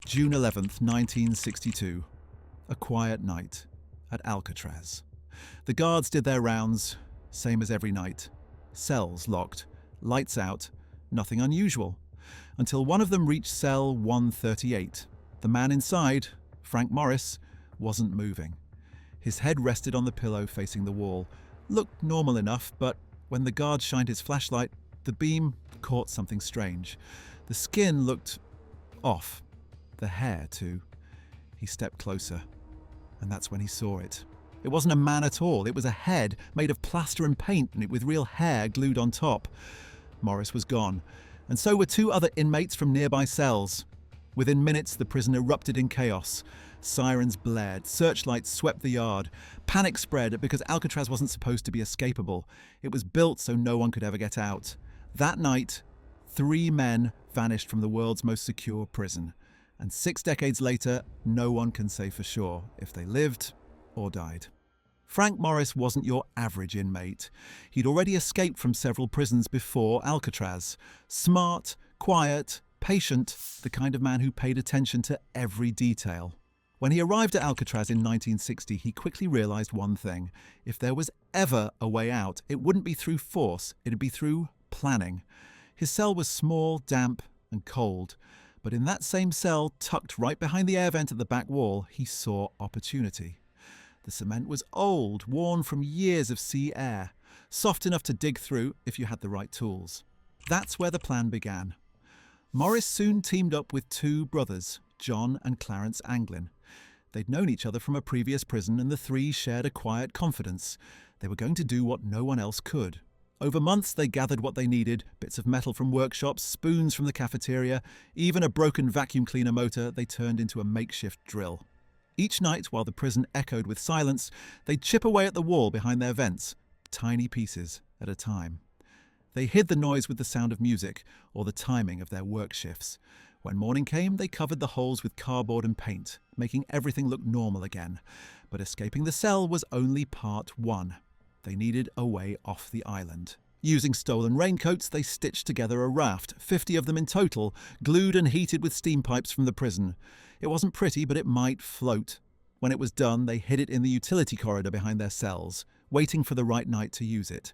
June 11th, 1962. A quiet night at Alcatraz. The guards did their rounds, same as every night. Cells locked, lights out, nothing unusual. Until one of them reached cell 138. The man inside, Frank Morris, wasn't moving. His head rested on the pillow facing the wall. Looked normal enough, but when the guard shined his flashlight, the beam caught something strange. The skin looked off. The hair, too. He stepped closer, and that's when he saw it. It wasn't a man at all. It was a head made of plaster and paint, and with real hair glued on top. Morris was gone, and so were two other inmates from nearby cells. Within minutes, the prison erupted in chaos. Sirens blared, searchlights swept the yard. Panic spread because Alcatraz wasn't supposed to be escapable. It was built so no one could ever get out. That night, 3 men vanished from the world's most secure prison. And 6 decades later, no one can say for sure if they lived or died. Frank Morris wasn't your average inmate. He'd already escaped from several prisons before Alcatraz. Smart, quiet, patient, the kind of man who paid attention to every detail. When he arrived at Alcatraz in 1960, he quickly realized one thing. If there was ever a way out, it wouldn't be through force, it'd be through planning. His cell was small, damp, and cold. But in that same cell, tucked right behind the air vent at the back wall, he saw opportunity. The cement was old, worn from years of sea air, soft enough to dig through if you had the right tools. That's where the plan began. Morris soon teamed up with 2 brothers, John and Clarence Anglin. They'd known each other from a previous prison, and the 3 shared a quiet confidence. They were going to do what no one else could. Over months, they gathered what they needed, bits of metal from workshops, spoons from the cafeteria, even a broken vacuum cleaner motor they turned into a makeshift drill. Each night, while the prison echoed with silence, they'd chip away at the wall behind their vents, tiny pieces at a time. They hid the noise with the sound of music or the timing of their work shifts. When morning came, they covered the holes with cardboard and paint, making everything look normal again. But escaping the cell was only part 1. They needed a way off the island. Using stolen raincoats, they stitched together a raft, 50 of them in total, glued and heated with steam pipes from the prison. It wasn't pretty, but it might float. When it was done, they hid it in the utility corridor behind their cells, waiting for the right night to use it.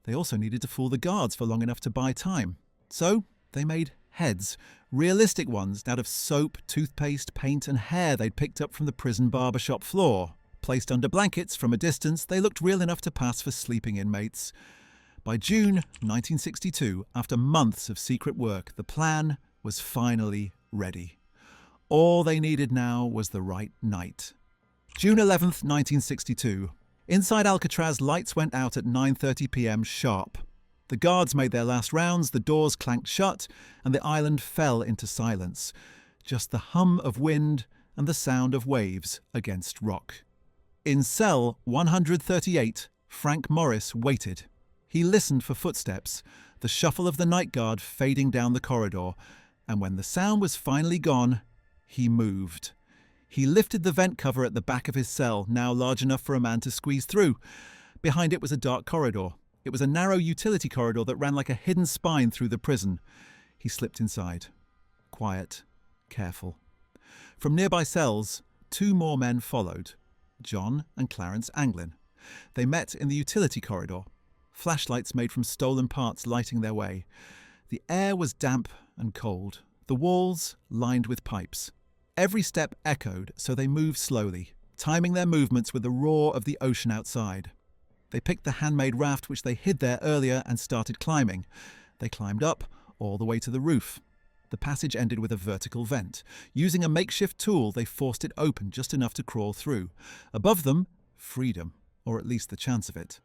They also needed to fool the guards for long enough to buy time. So they made heads, realistic ones out of soap, toothpaste, paint and hair they'd picked up from the prison barbershop floor. Placed under blankets from a distance, they looked real enough to pass for sleeping inmates. By June 1962, after months of secret work, the plan was finally ready. All they needed now was the right night. June 11th, 1962. Inside Alcatraz, lights went out at 9:30 p.m. sharp. The guards made their last rounds, the doors clanked shut, and the island fell into silence. Just the hum of wind and the sound of waves against rock. In cell 138, Frank Morris waited. He listened for footsteps, the shuffle of the night guard fading down the corridor, and when the sound was finally gone, he moved. He lifted the vent cover at the back of his cell, now large enough for a man to squeeze through. Behind it was a dark corridor. It was a narrow utility corridor that ran like a hidden spine through the prison. He slipped inside. Quiet, careful. From nearby cells, 2 more men followed. John and Clarence Anglin. They met in the utility corridor, flashlights made from stolen parts lighting their way. The air was damp and cold, the walls lined with pipes. Every step echoed, so they moved slowly, timing their movements with the roar of the ocean outside. They picked the handmade raft which they hid there earlier and started climbing. They climbed up all the way to the roof. The passage ended with a vertical vent. Using a makeshift tool, they forced it open just enough to crawl through. Above them, freedom, or at least the chance of it.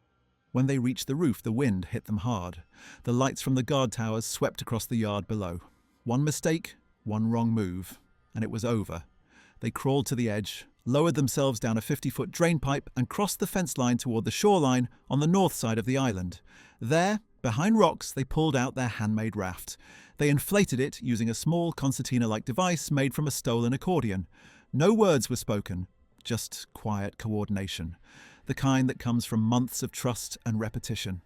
When they reached the roof, the wind hit them hard. The lights from the guard towers swept across the yard below. One mistake, one wrong move, and it was over. They crawled to the edge, lowered themselves down a 50-foot drain pipe and crossed the fence line toward the shoreline on the north side of the island. There, behind rocks, they pulled out their handmade raft. They inflated it using a small concertina-like device made from a stolen accordion. No words were spoken, just quiet coordination, the kind that comes from months of trust and repetition.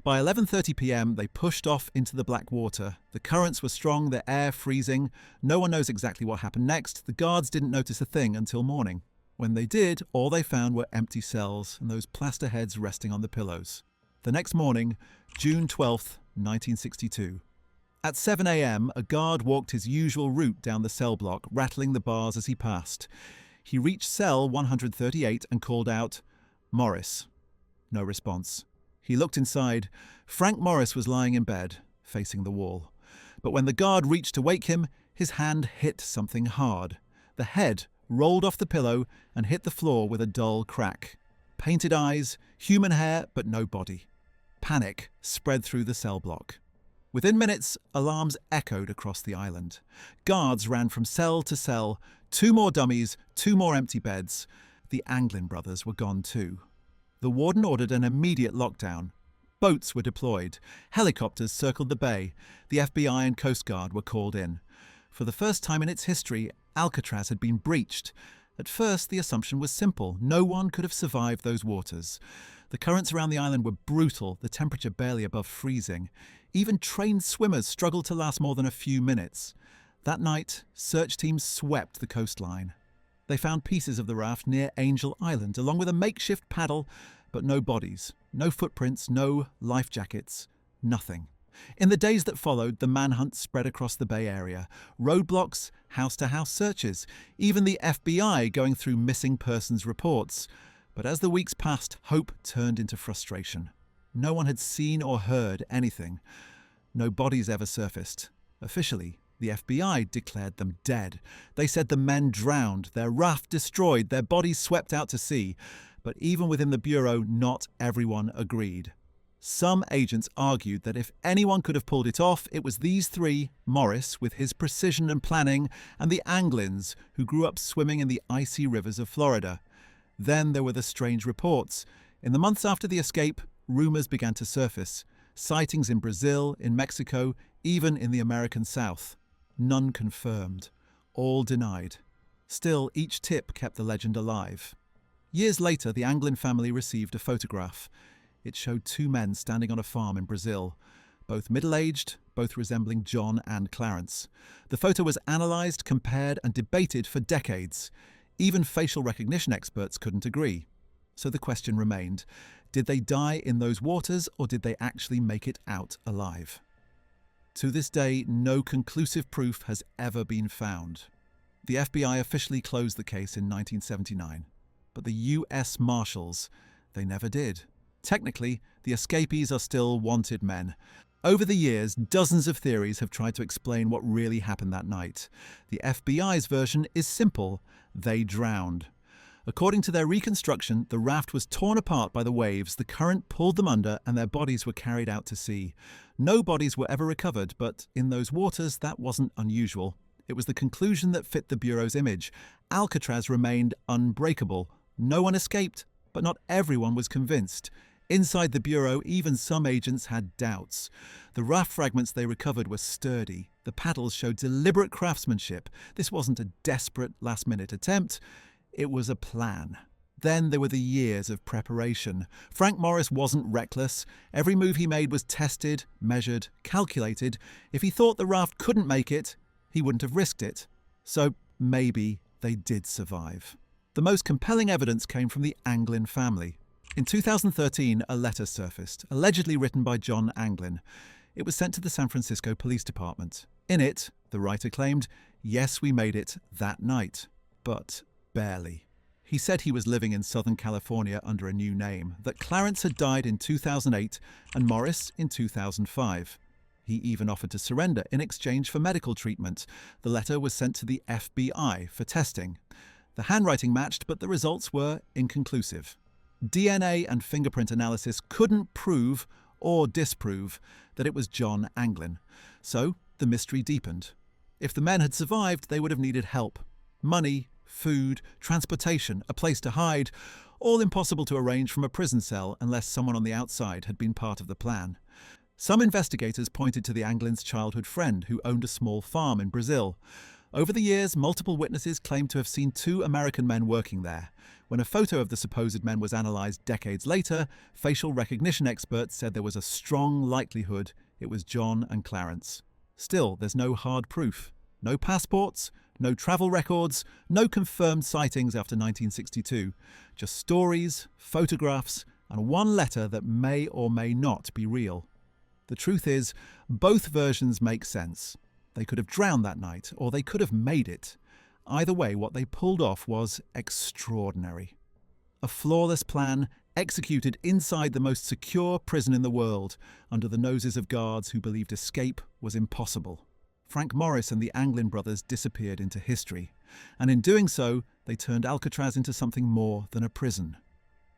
By 11:30 p.m, they pushed off into the black water. The currents were strong, the air freezing. No one knows exactly what happened next. The guards didn't notice a thing until morning. When they did, all they found were empty cells and those plaster heads resting on the pillows. The next morning, June 12th, 1962. At 7 a.m, a guard walked his usual route down the cell block, rattling the bars as he passed. He reached cell 138 and called out, "Morris." No response. He looked inside. Frank Morris was lying in bed, facing the wall. But when the guard reached to wake him, his hand hit something hard. The head rolled off the pillow and hit the floor with a dull crack. Painted eyes, human hair, but no body. Panic spread through the cell block. Within minutes, alarms echoed across the island. Guards ran from cell to cell. 2 more dummies, 2 more empty beds. The Anglin brothers were gone too. The warden ordered an immediate lockdown. Boats were deployed. Helicopters circled the bay. The FBI and Coast Guard were called in. For the first time in its history, Alcatraz had been breached. At first, the assumption was simple. No one could have survived those waters. The currents around the island were brutal, the temperature barely above freezing. Even trained swimmers struggled to last more than a few minutes. That night, search teams swept the coastline. They found pieces of the raft near Angel Island, along with a makeshift paddle, but no bodies, no footprints, no life jackets, nothing. In the days that followed, the manhunt spread across the Bay Area. Roadblocks, house-to-house searches, even the FBI going through missing persons reports. But as the weeks passed, hope turned into frustration. No one had seen or heard anything. No bodies ever surfaced. Officially, the FBI declared them dead. They said the men drowned, their raft destroyed, their bodies swept out to sea. But even within the Bureau, not everyone agreed. Some agents argued that if anyone could have pulled it off, it was these 3, Morris with his precision and planning, and the Anglins, who grew up swimming in the icy rivers of Florida. Then there were the strange reports. In the months after the escape, rumors began to surface. Sightings in Brazil, in Mexico, even in the American South. None confirmed. All denied. Still, each tip kept the legend alive. Years later, the Anglin family received a photograph. It showed 2 men standing on a farm in Brazil, both middle-aged, both resembling John and Clarence. The photo was analysed, compared and debated for decades. Even facial recognition experts couldn't agree. So the question remained, did they die in those waters or did they actually make it out alive? To this day, no conclusive proof has ever been found. The FBI officially closed the case in 1979, but the US Marshals, they never did. Technically, the escapees are still wanted men. Over the years, dozens of theories have tried to explain what really happened that night. The FBI's version is simple: they drowned. According to their reconstruction, the raft was torn apart by the waves, the current pulled them under, and their bodies were carried out to sea. No bodies were ever recovered, but in those waters, that wasn't unusual. It was the conclusion that fit the Bureau's image. Alcatraz remained unbreakable. No one escaped, but not everyone was convinced. Inside the Bureau, even some agents had doubts. The raft fragments they recovered were sturdy. The paddles showed deliberate craftsmanship. This wasn't a desperate last-minute attempt. It was a plan. Then there were the years of preparation. Frank Morris wasn't reckless. Every move he made was tested, measured, calculated. If he thought the raft couldn't make it, he wouldn't have risked it. So maybe they did survive. The most compelling evidence came from the Anglin family. In 2013, a letter surfaced, allegedly written by John Anglin. It was sent to the San Francisco Police Department. In it, the writer claimed, "Yes, we made it that night, but barely." He said he was living in Southern California under a new name, that Clarence had died in 2008 and Morris in 2005. He even offered to surrender in exchange for medical treatment. The letter was sent to the FBI for testing. The handwriting matched, but the results were inconclusive. DNA and fingerprint analysis couldn't prove or disprove that it was John Anglin. So the mystery deepened. If the men had survived, they would have needed help. Money, food, transportation, a place to hide, all impossible to arrange from a prison cell unless someone on the outside had been part of the plan. Some investigators pointed to the Anglin's childhood friend who owned a small farm in Brazil. Over the years, multiple witnesses claimed to have seen two American men working there. When a photo of the supposed men was analysed decades later, facial recognition experts said there was a strong likelihood it was John and Clarence. Still, there's no hard proof. No passports, no travel records, no confirmed sightings after 1962. Just stories, photographs, and one letter that may or may not be real. The truth is, both versions make sense. They could have drowned that night, or they could have made it. Either way, what they pulled off was extraordinary. A flawless plan executed inside the most secure prison in the world, under the noses of guards who believed escape was impossible. Frank Morris and the Anglin brothers disappeared into history, and in doing so, they turned Alcatraz into something more than a prison.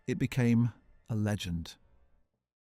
It became a legend.